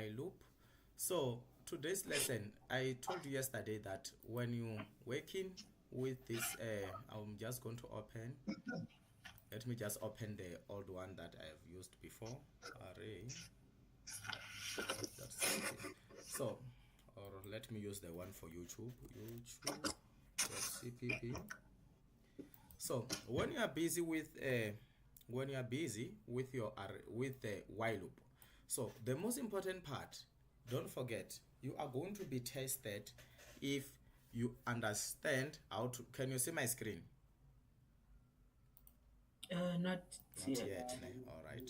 while loop. So today's lesson, I told you yesterday that when you working with this, I'm just going to open, let me just open the old one that I have used before, array. That's something. So, or let me use the one for YouTube, YouTube.cpp. So when you are busy with your with the while loop, so the most important part, don't forget, you are going to be tested if you understand how to. Can you see my screen? Not Yet. All right,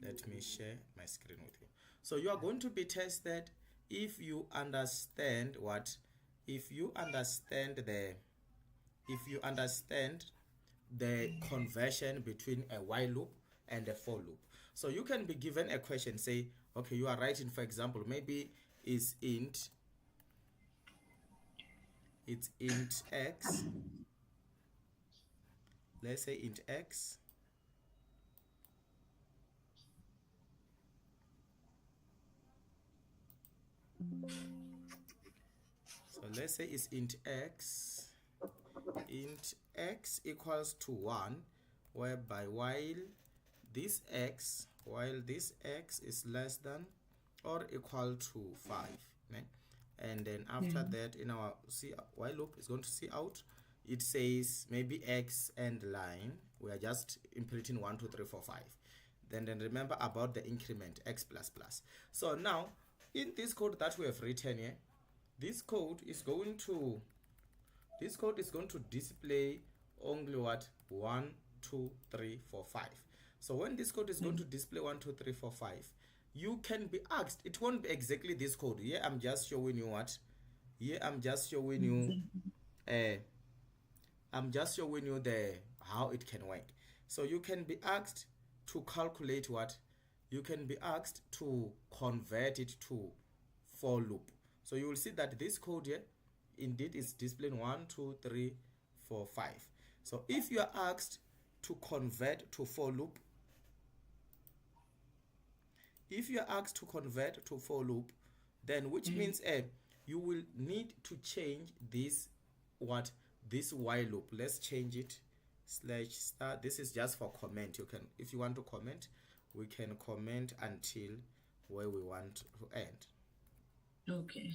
let me share my screen with you. So you are going to be tested if you understand what, if you understand the conversion between a while loop and a for loop. So you can be given a question, say, okay, you are writing, for example, maybe it's int x, let's say int x, so let's say it's int x equals to 1, whereby while this x is less than or equal to 5, right? And then after that, in our while loop is going to see out, it says maybe x and line, we are just implementing 1 2 3 4 5. Then remember about the increment x plus plus. So now in this code that we have written here, this code is going to display only what, 1 2 3 4 5. So when this code is going to display 1 2 3 4 5, you can be asked, it won't be exactly this code here. I'm just showing you what, here I'm just showing you the how it can work. So you can be asked to calculate what, you can be asked to convert it to for loop. So you will see that this code here indeed is displaying 1 2 3 4 5. So if you are asked to convert to for loop, then which means you will need to change this while loop. Let's change it /star. This is just for comment. You can, if you want to comment, we can comment until where we want to end. okay.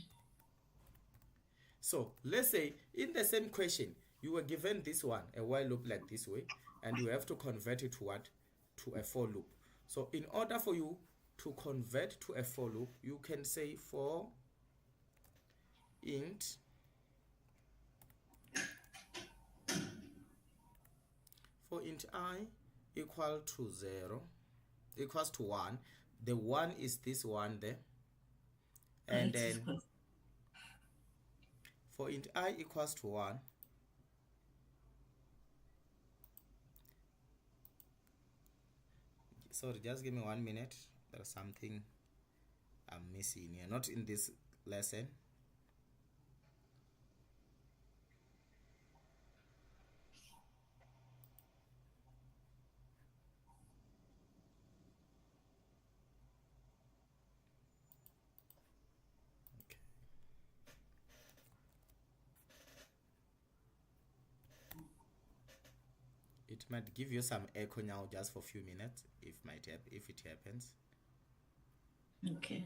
So let's say in the same question you were given this one, a while loop like this way, and you have to convert it to what, to a for loop. So in order for you to convert to a for loop, you can say for int I equal to 0 equals to 1. The 1 is this one there, and then for int I equals to 1, sorry, just give me 1 minute, there's something I'm missing here, not in this lesson. Okay. It might give you some echo now just for a few minutes, if it happens. Okay.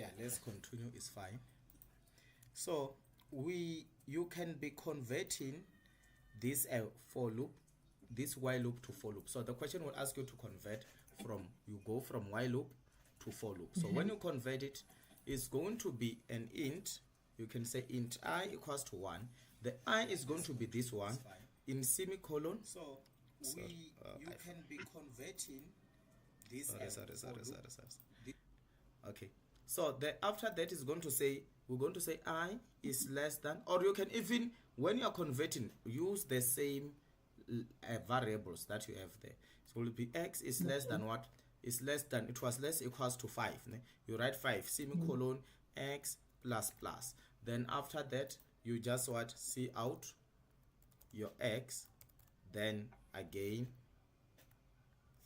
yeah, let's continue, is fine. So you can be converting this for loop, this while loop to for loop. So the question will ask you to convert from, you go from while loop to for loop. So when you convert it, it's going to be an int. You can say int I equals to 1. The I is going to be this one in semicolon. So you can be converting this. Okay, so after that is going to say, we're going to say I is less than, or you can even, when you're converting, use the same variables that you have there. So it will be x is less than what? Is less than, it was less equals to 5. You write 5 semicolon x plus plus. Then after that, you just what? See out your x. Then again,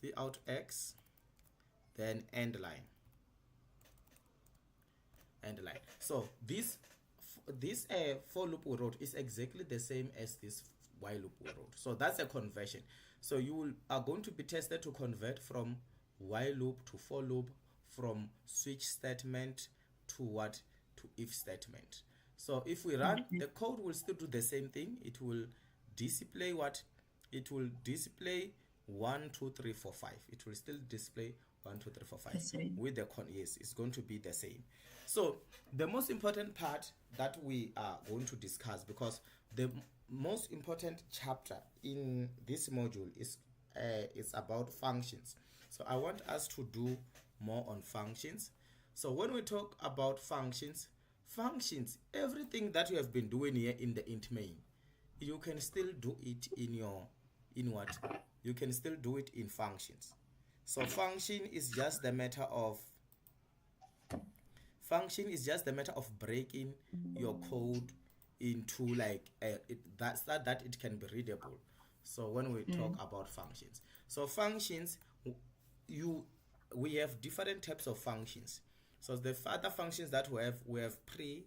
see out x. Then end line. End line. So this for loop we wrote is exactly the same as this while loop we wrote. So that's a conversion. So you are going to be tested to convert from while loop to for loop, from switch statement to what? To if statement. So if we run, the code will still do the same thing. It will display what? It will display 1 2 3 4 5. It will still display 1 2 3 4 5 with the yes, it's going to be the same. So the most important part that we are going to discuss, because the most important chapter in this module is about functions. So I want us to do more on functions. So when we talk about functions, everything that you have been doing here in the int main, you can still do it in what? You can still do it in functions. So function is just the matter of breaking your code into like that it can be readable. So when we talk about functions, so functions, we have different types of functions. So the other functions that we have predefined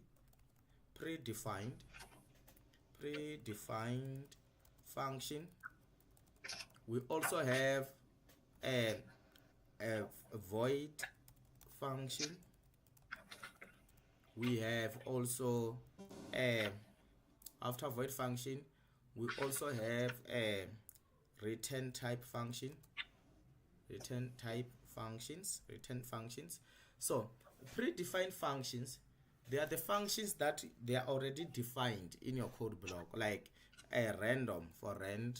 function. We also have a void function. We have also after void function, we also have a return type function. Return functions. So predefined functions, they are the functions that they are already defined in your code block, like a random for rand.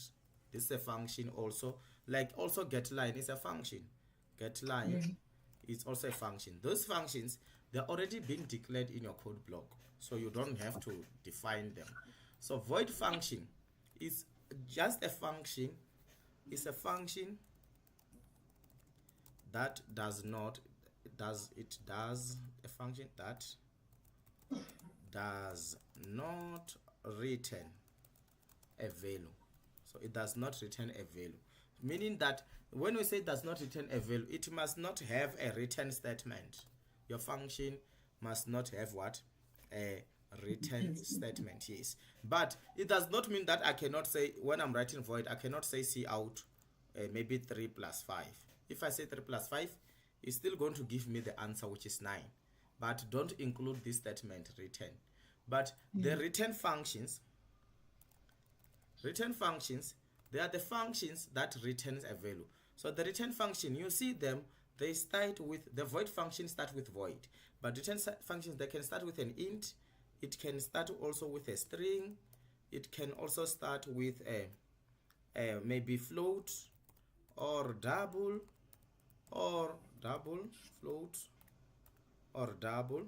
This is a function also. Like also getLine is a function. getLine is also a function. Those functions, they're already being declared in your code block, so you don't have to define them. So void function is just a function. It's a function that does a function that does not return a value. So it does not return a value, meaning that when we say does not return a value, it must not have a return statement. Your function must not have what? A return statement, yes. But it does not mean that I cannot say, when I'm writing void, I cannot say see out maybe 3 plus 5. If I say 3 plus 5, it's still going to give me the answer, which is 9. But don't include this statement return. But the return functions, they are the functions that returns a value. So the return function, you see them, they start with, the void function start with void. But return functions, they can start with an int. It can start also with a string. It can also start with a maybe float or double float or double,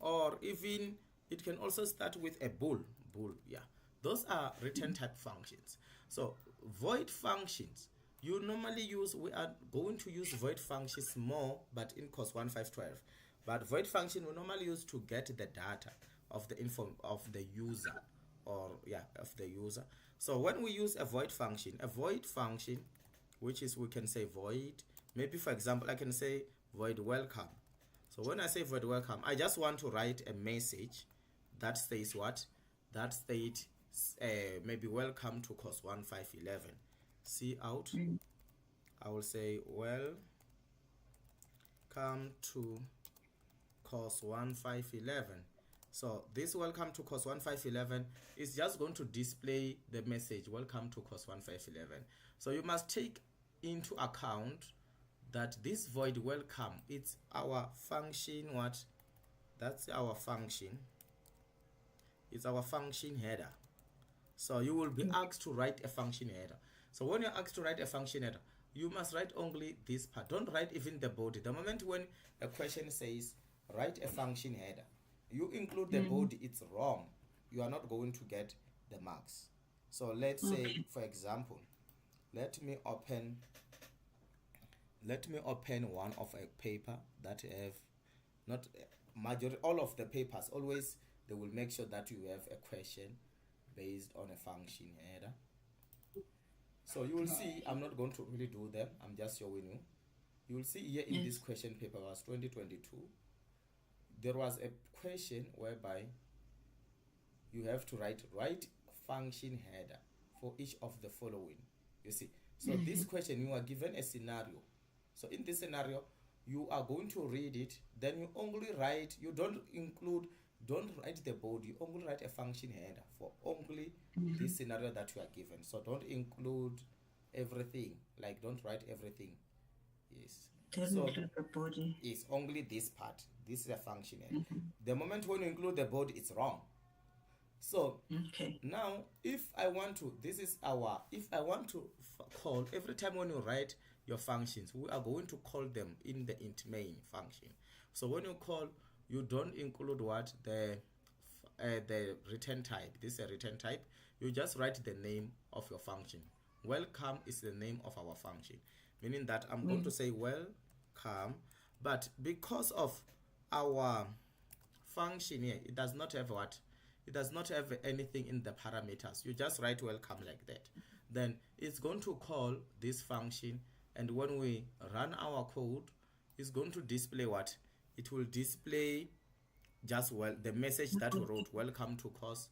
or even it can also start with a bool. Yeah, those are return type functions. So void functions, you normally use, we are going to use void functions more, but in COS1511. But void function we normally use to get the data of the user, or of the user. So when we use a void function, which is, we can say void, maybe for example I can say void welcome. So when I say void welcome, I just want to write a message that says what? That state maybe welcome to COS1511. See out. I will say welcome welcome to course 1511. So this welcome to course 1511 is just going to display the message welcome to course 1511. So you must take into account that this void welcome, it's our function. What? That's our function. It's our function header. So you will be asked to write a function header. So when you're asked to write a function header, you must write only this part. Don't write even the body. The moment when a question says write a function header, you include the body, it's wrong. You are not going to get the marks. So let's say, for example, let me open one of a paper that have not majority, all of the papers always they will make sure that you have a question based on a function header. So you will see, I'm not going to really do them, I'm just showing you. You will see here in this question paper was 2022. There was a question whereby you have to write function header for each of the following. You see, so this question, you are given a scenario. So in this scenario, you are going to read it, then you only write, you don't write the body, you only write a function header for only this scenario that you are given. So don't include everything, like don't write everything. Yes. Don't include the body. It's only this part. This is a function header. The moment when you include the body, it's wrong. So now if I want to call every time when you write your functions, we are going to call them in the int main function. So when you call, you don't include what the return type. This is a return type. You just write the name of your function. Welcome is the name of our function, meaning that I'm going to say welcome, but because of our function here, it does not have what? It does not have anything in the parameters. You just write welcome like that. Then it's going to call this function, and when we run our code, it's going to display what? It will display just the message that we wrote, welcome to course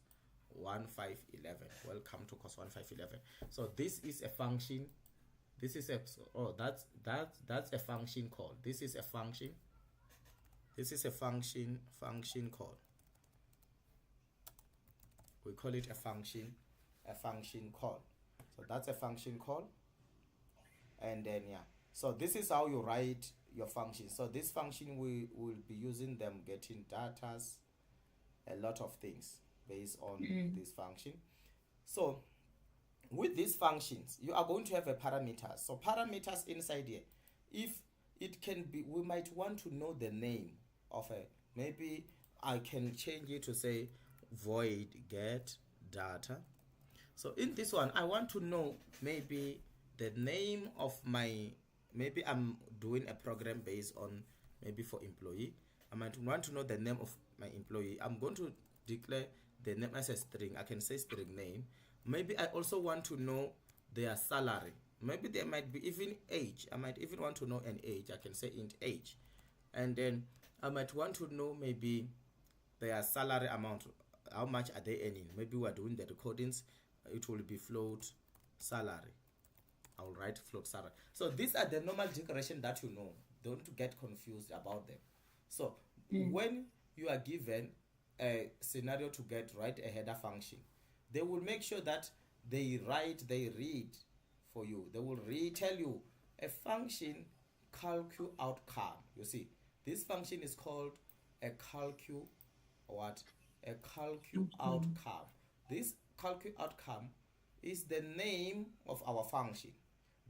1511. Welcome to course 1511. So this is a function. This is that's a function call. This is a function. This is a function call. We call it a function call. So that's a function call. And then so this is how you write your function. So this function, we will be using them getting datas, a lot of things based on this function. So with these functions, you are going to have a parameters. So parameters inside here, if it can be, we might want to know the name of a, maybe I can change it to say void get data. So in this one, I want to know maybe the name of my, maybe I'm doing a program based on maybe for employee. I might want to know the name of my employee. I'm going to declare the name as a string. I can say string name. Maybe I also want to know their salary. Maybe there might be even age. I might even want to know an age. I can say int age. And then I might want to know maybe their salary amount. How much are they earning? Maybe we're doing the recordings. It will be float salary. I'll write float salary. So these are the normal declaration that you know. Don't get confused about them. So when you are given a scenario to write a header function, they will make sure that they read for you. They will tell you a function calcu outcome. You see, this function is called a calcu outcome. This calcu outcome is the name of our function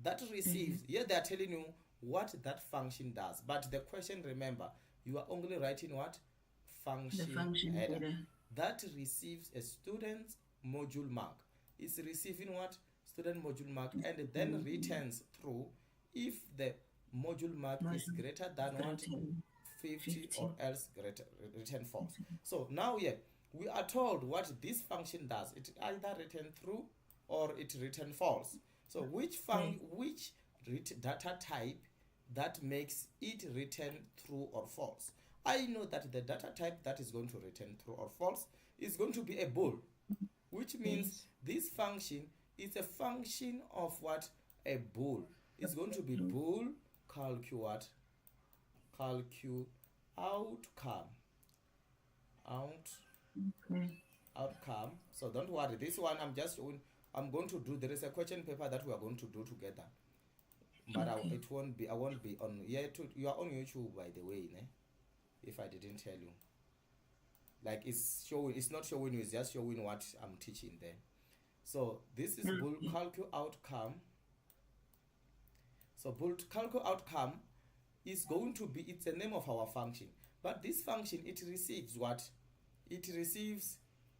that receives. Here they are telling you what that function does, but the question, remember, you are only writing what? Function header. That receives a student's module mark. It's receiving what? Student module mark, and then returns true if the module mark is greater than what? 50 or else return false. So now we are told what this function does. It either return true or it return false. So which data type that makes it return true or false? I know that the data type that is going to return true or false is going to be a bool, which means this function is a function of what? A bool. It's going to be bool calcu what? outcome outcome. So don't worry, this one I'm going to do, there is a question paper that we are going to do together, but Okay. I won't be on you are on YouTube, by the way, ne? If I didn't tell you, like it's not showing you, it's just showing what I'm teaching there. So this is bull calcu outcome. So bull calcu outcome is going to be, it's the name of our function, but this function, it receives what? It receives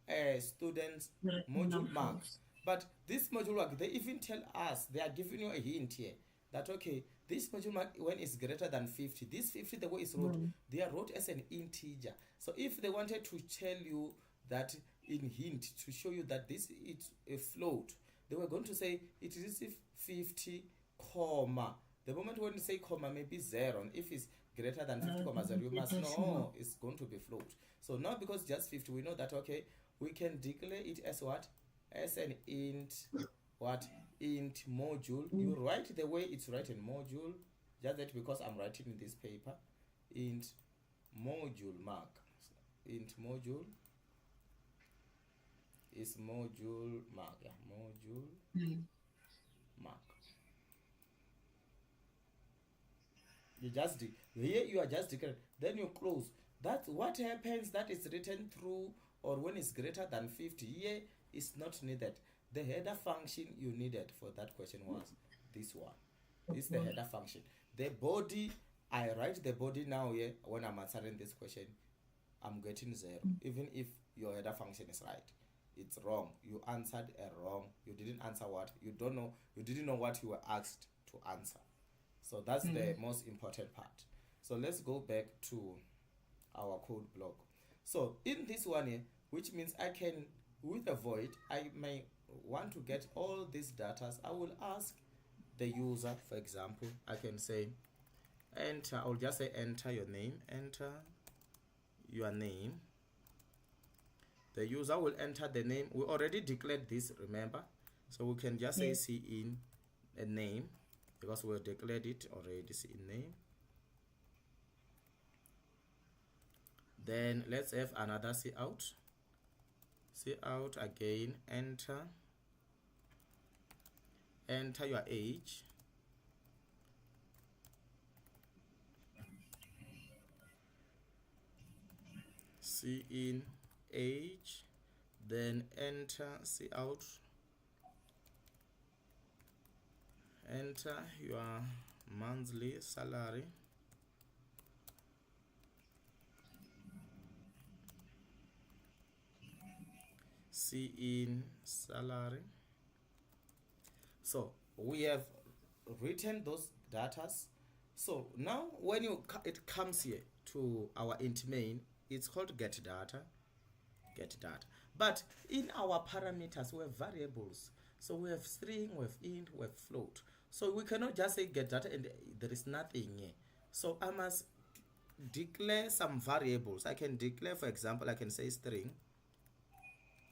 a student's module mark. But this module mark, they even tell us, they are giving you a hint here that okay, this module mark, when it's greater than 50, this 50, the way it's wrote, they are wrote as an integer. So if they wanted to tell you that in hint to show you that this is a float, they were going to say it receives 50 comma, the moment when you say comma, maybe 0, and if it's greater than 50 comma 0, you must know it's going to be float. So now because just 50, we know that okay, we can declare it as what? As an int, what? Int module. You write the way it's written module, just that because I'm writing in this paper, int module mark. Int module is module mark, yeah, module mark. You just here you are just declaring, then you close. That's what happens, that is written through, or when it's greater than 50, here is not needed. The header function you needed for that question was this one. This is the header function. The body, I write the body now here. When I'm answering this question, I'm getting 0, even if your header function is right. It's wrong. You answered a wrong. You didn't answer what? You don't know. You didn't know what you were asked to answer. So that's the most important part. So let's go back to our code block. So in this one here, which means I can, with a void, I may want to get all these data. I will ask the user, for example, I can say enter, I'll just say enter your name, enter your name. The user will enter the name. We already declared this, remember? So we can just say cin a name, because we declared it already, cin name. Then let's have another cout. Cout again, enter your age. Cin age, then enter cout, enter your monthly salary. Cin salary. So we have written those datas. So now when it comes here to our int main, it's called get data. But in our parameters, we have variables. So we have string, we have int, we have float. So we cannot just say get data and there is nothing here. So I must declare some variables. I can declare, for example, I can say string.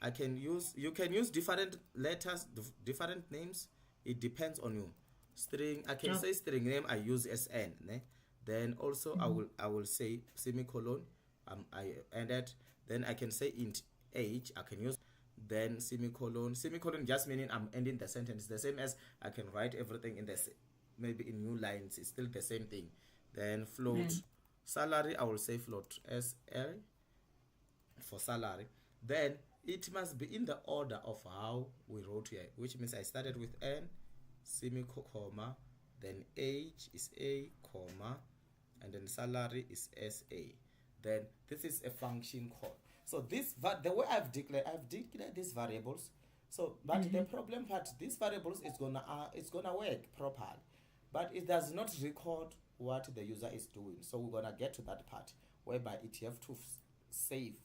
You can use different letters, different names. It depends on you. String, I can say string name, I use sn. Ne? Then also I will say semicolon. I ended. Then I can say int age. I can use then semicolon. Semicolon just meaning I'm ending the sentence. The same as I can write everything in the maybe in new lines. It's still the same thing. Then float. Salary, I will say float SL for salary. Then it must be in the order of how we wrote here, which means I started with n, semicolon, then age is a, comma, and then salary is sa. Then this is a function call. So this, the way I've declared these variables. So, but the problem part, these variables is gonna work properly, but it does not record what the user is doing. So we're gonna get to that part whereby it have to save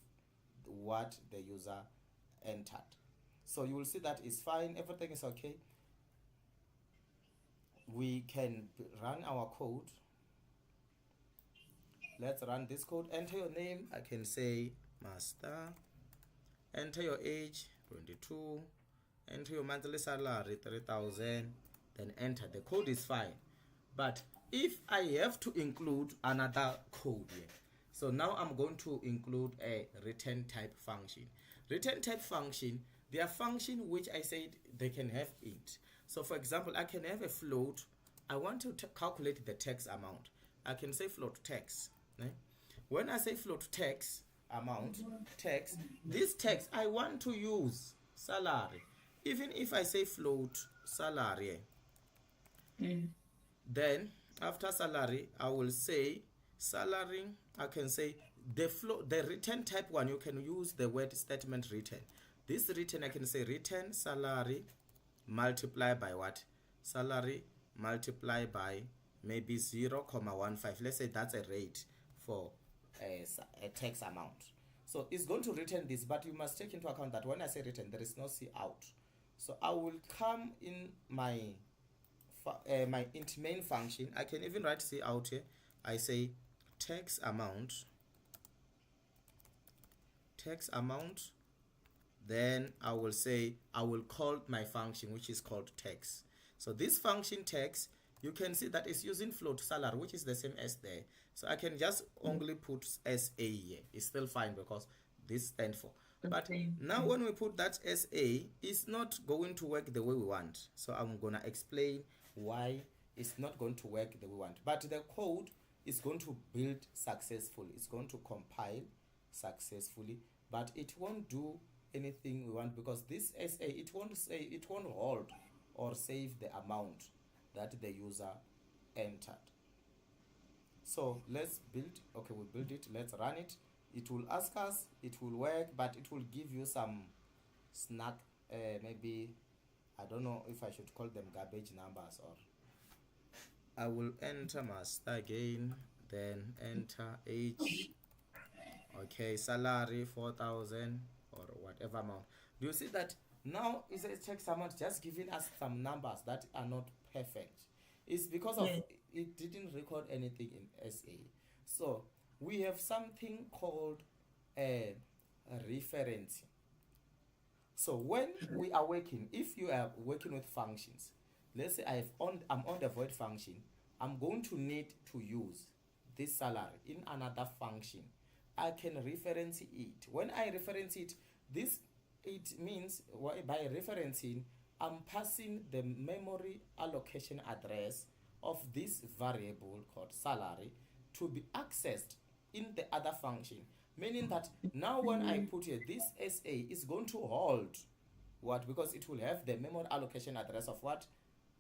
what the user entered. So you will see that it's fine, everything is okay. We can run our code. Let's run this code. Enter your name, I can say master. Enter your age, 22. Enter your monthly salary, 3,000. Then enter. The code is fine, but if I have to include another code here, so now I'm going to include a return type function. Return type function, they are function which I said they can have int. So for example, I can have a float. I want to calculate the text amount. I can say float text. Eh? When I say float text amount, text, this text I want to use salary. Even if I say float salary, then after salary I will say salary. I can say the return type one, you can use the word statement return. This return, I can say return salary multiply by what? Salary multiply by maybe 0.15. Let's say that's a rate for a text amount. So it's going to return this, but you must take into account that when I say return, there is no C out. So I will come in my my int main function. I can even write C out here. I say text amount, then I will say I will call my function which is called text. So this function text, you can see that it's using float salary, which is the same as there. So I can just only put SA here. It's still fine because this stands for. But now when we put that SA, it's not going to work the way we want. So I'm gonna explain why it's not going to work the way we want. But the code is going to build successfully. It's going to compile successfully, but it won't do anything we want because this SA, it won't hold or save the amount that the user entered. So let's build. Okay, we build it. Let's run it. It will ask us, it will work, but it will give you some snack, maybe, I don't know if I should call them garbage numbers, or I will enter master again, then enter age. Okay, salary 4,000 or whatever amount. Do you see that now it's a text amount just giving us some numbers that are not perfect? It's because of it didn't record anything in SA. So we have something called a reference. So when we are working, if you are working with functions, let's say I'm on the void function, I'm going to need to use this salary in another function. I can reference it. When I reference it, it means by referencing, I'm passing the memory allocation address of this variable called salary to be accessed in the other function, meaning that now when I put here this SA is going to hold what, because it will have the memory allocation address of what,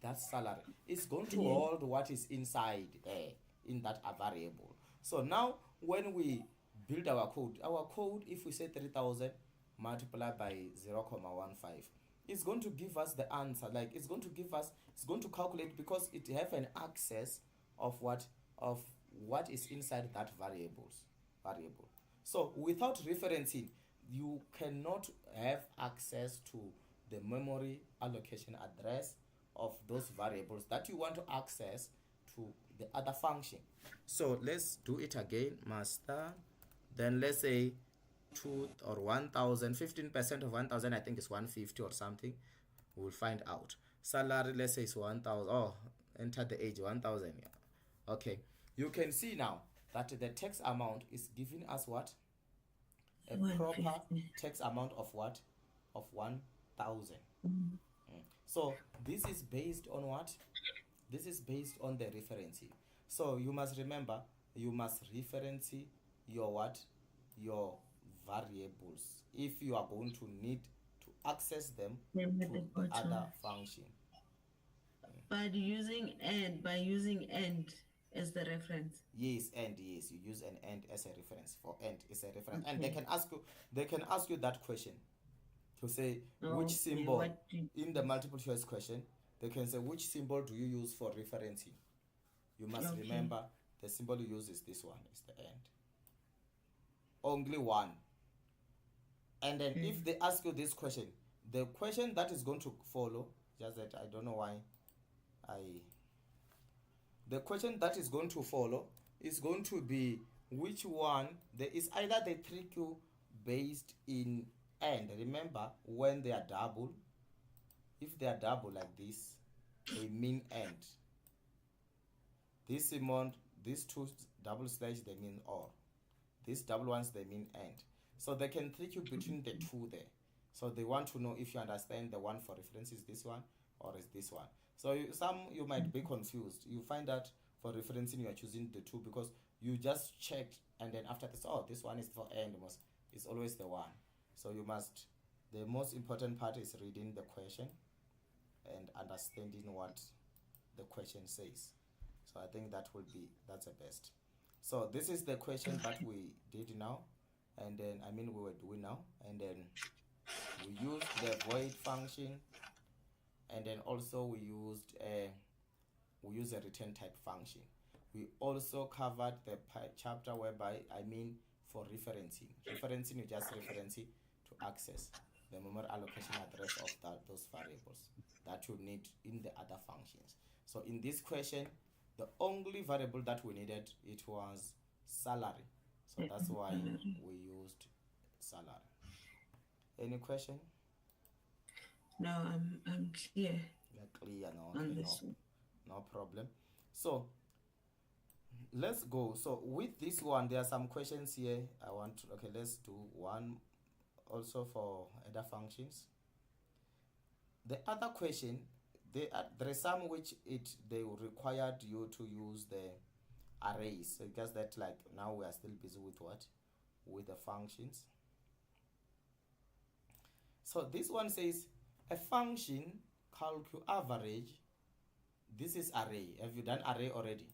that salary. It's going to hold what is inside there in that variable. So now when we build our code, if we say 3,000 multiplied by 0.15, it's going to give us the answer. Like it's going to calculate because it have an access of what is inside that variable. So without referencing, you cannot have access to the memory allocation address of those variables that you want to access to the other function. So let's do it again. Master, then let's say 2 or 1,000, 15% of 1,000, I think is 150 or something. We'll find out. Salary, let's say is 1,000. Oh, enter the age 1,000. Yeah. Okay, you can see now that the text amount is giving us what? A proper text amount of what? Of 1,000. So this is based on what? This is based on the referencing. So you must remember, you must reference your what? Your variables if you are going to need to access them to the other function. By using end as the reference. Yes, and yes, you use an end as a reference. For end is a reference, and they can ask you that question to say which symbol in the multiple choice question. They can say which symbol do you use for referencing. You must remember the symbol you use is this one, is the end. Only one. And then if they ask you this question, the question that is going to follow, just that I don't know why the question that is going to follow is going to be which one. There is either the trick based in end. Remember, when they are double, if they are double like this, they mean end. This amount, these two double slash, they mean or. These double ones, they mean and. So they can trick you between the two there. So they want to know if you understand the one for reference is this one or is this one. So you might be confused. You find that for referencing you are choosing the two because you just checked, and then after this, oh, this one is for and, it's always the one. So you must, the most important part is reading the question and understanding what the question says. So I think that's the best. So this is the question that we did now, and then we were doing now, and then we used the void function, and then also we used a return type function. We also covered the chapter whereby for referencing. Referencing, you just reference it to access the memory allocation address of those variables that you need in the other functions. So in this question, the only variable that we needed, it was salary. So that's why we used salary. Any question? No, I'm clear. You're clear now. Okay, no problem. So let's go. So with this one, there are some questions here. Let's do one also for other functions. The other question, there are some which they required you to use the arrays. So just that, like, now we are still busy with what? With the functions. So this one says a function calculate average. This is array. Have you done array already?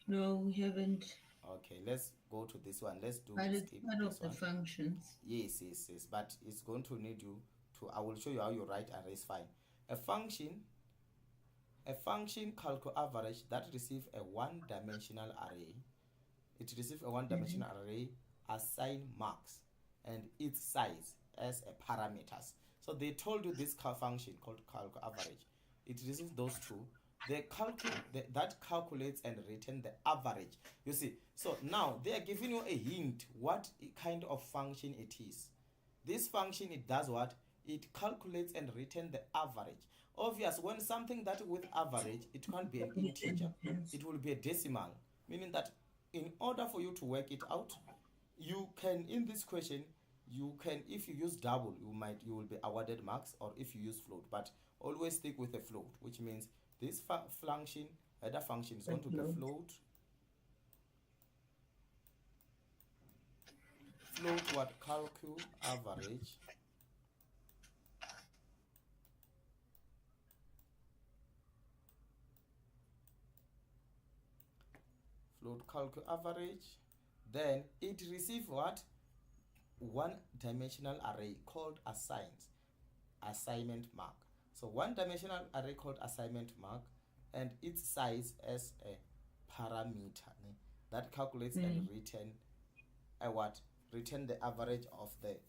No, we haven't. Okay, let's go to this one. Let's do. But it's part of the functions. Yes. But it's going to need you to. I will show you how you write arrays. Fine. A function calculate average that receives a one-dimensional array. It receives a one-dimensional array, assign marks and its size as a parameters. So they told you this function called calculate average. It receives those two. That calculates and return the average. You see, so now they are giving you a hint what kind of function it is. This function, it does what? It calculates and return the average. Obvious, when something that with average, it can't be an integer. It will be a decimal, meaning that in order for you to work it out, you can, in this question, you can, if you use double, you will be awarded marks, or if you use float, but always stick with a float, which means this function, other function is going to be float. Float what? Calculate average. Float calculate average. Then it receives what? One-dimensional array called assignment mark. So one-dimensional array called assignment mark, and its size as a parameter that calculates and return the average of the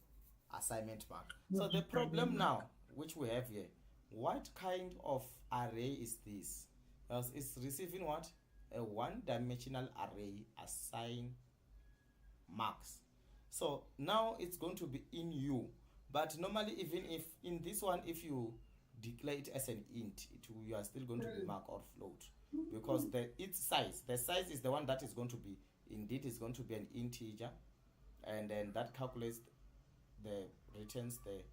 assignment mark. So the problem now which we have here, what kind of array is this? Because it's receiving what? A one-dimensional array assign marks. So now it's going to be in U, but normally, even if in this one, if you declare it as an int, you are still going to be mark or float, because the size is the one that is going to be, indeed is going to be an integer, and then that calculates returns the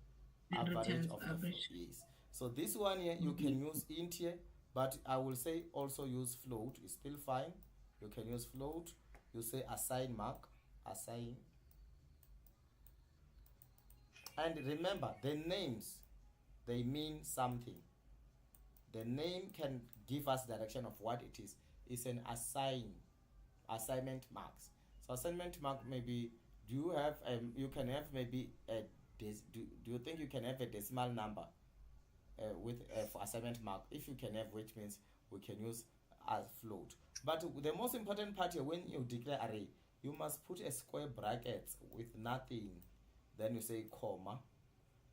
average of the yes. So this one here, you can use int here, but I will say also use float. It's still fine. You can use float. You say assign mark, assign. And remember, the names, they mean something. The name can give us direction of what it is. It's an assignment marks. So assignment mark, maybe, do you have you can have maybe do you think you can have a decimal number with for assignment mark? If you can have, which means we can use as float. But the most important part here, when you declare array, you must put a square bracket with nothing. Then you say comma.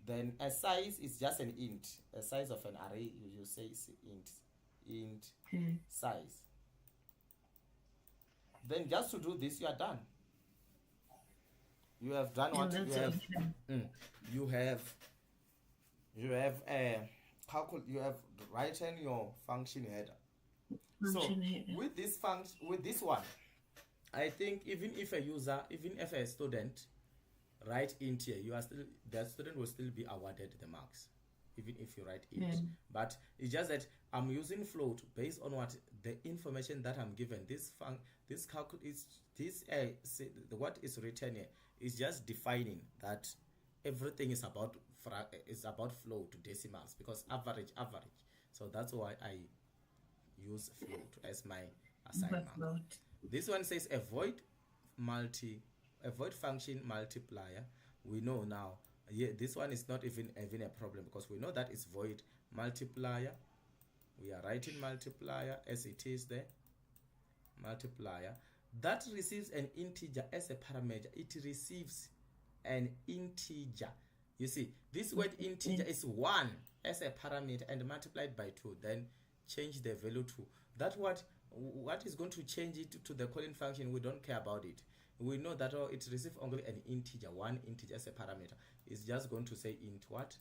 Then a size is just an int. A size of an array, you say int size. Then just to do this, you are done. You have done what you have. You have written your function header. So Function header. with this function, with this one, I think even if a student write int here, you are still, that student will still be awarded the marks, even if you write int. Yeah. But it's just that I'm using float based on what the information that I'm given. This what is written here is just defining that everything is about float decimals, because average. So that's why I use float as my assignment. Overflowed. This one says avoid function multiplier. We know now, yeah, this one is not even a problem, because we know that it's void multiplier. We are writing multiplier as it is there. Multiplier that receives an integer as a parameter. It receives an integer. You see, this word integer is 1 as a parameter and multiplied by 2. Then change the value to that. What is going to change it to the calling function? We don't care about it. We know that it receives only an integer, 1 integer as a parameter. It's just going to say int what?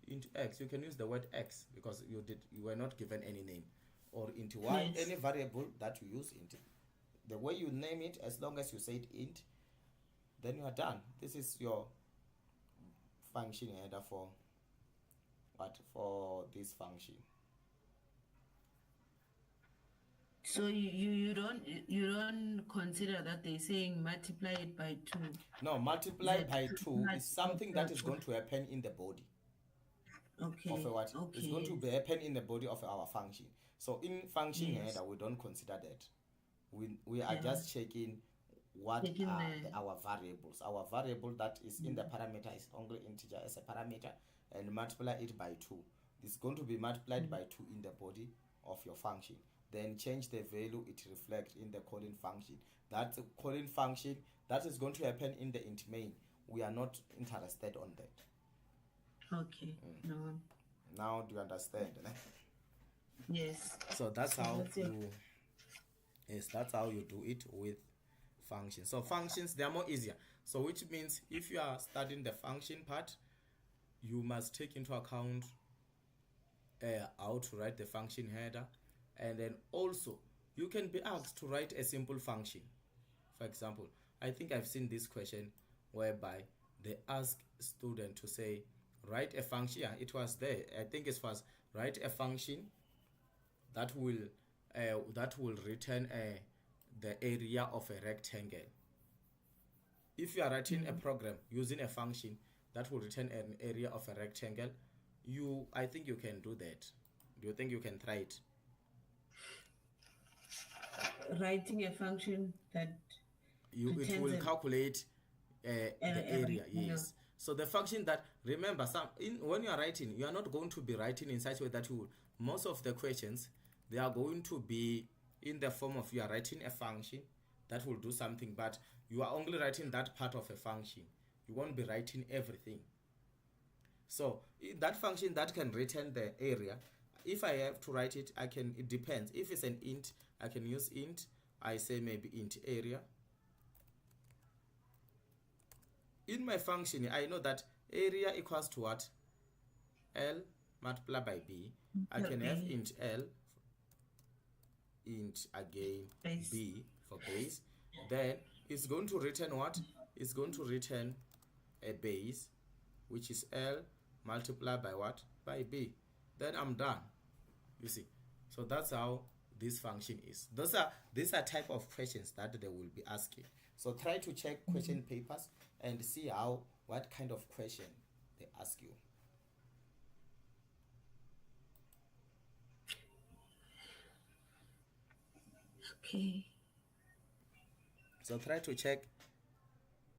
Int x. You can use the word x because you were not given any name. Or int y, Yes. any variable that you use int. The way you name it, as long as you say it int, then you are done. This is your function header for this function. So you don't consider that they're saying multiply it by 2. No, multiply That by should 2 not is something be that that is one. going to happen in the body Okay. of a what? Okay. It's going to be happen in the body of our function. So in function Yes. header, we don't consider that. We are Yeah. just checking what Checking are the- our variables. Our variable that is in the parameter is only integer as a parameter, and multiply it by 2. It's going to be multiplied by 2 in the body of your function. Then change the value it reflects in the calling function. That calling function that is going to happen in the int main. We are not interested on that. Okay. No. Now do you understand? Yes. So that's So how that's it. that's how you do it with functions. So functions, they are more easier. So which means if you are studying the function part, you must take into account how to write the function header, and then also you can be asked to write a simple function. For example, I think I've seen this question whereby they ask student to say write a function. Yeah, it was there. I think it was write a function that will return the area of a rectangle. If you are writing a program using a function that will return an area of a rectangle, I think you can do that. Do you think you can try it? Writing a function that It returns will a- calculate the area. Yes. So the function that, remember, when you are writing, you are not going to be writing in such a way that most of the questions, they are going to be in the form of you are writing a function that will do something, but you are only writing that part of a function. You won't be writing everything. So that function that can return the area, if I have to write it, I can. It depends. If it's an int, I can use int. I say maybe int area. In my function, I know that area equals to what? L multiplied by b. I can have int L, int again Base. b for base. Then it's going to return what? It's going to return a base, which is L multiplied by what? By b. Then I'm done. You see. So that's how this function is. These are type of questions that they will be asking. So try to check question papers and see what kind of question they ask you. Okay. So try to check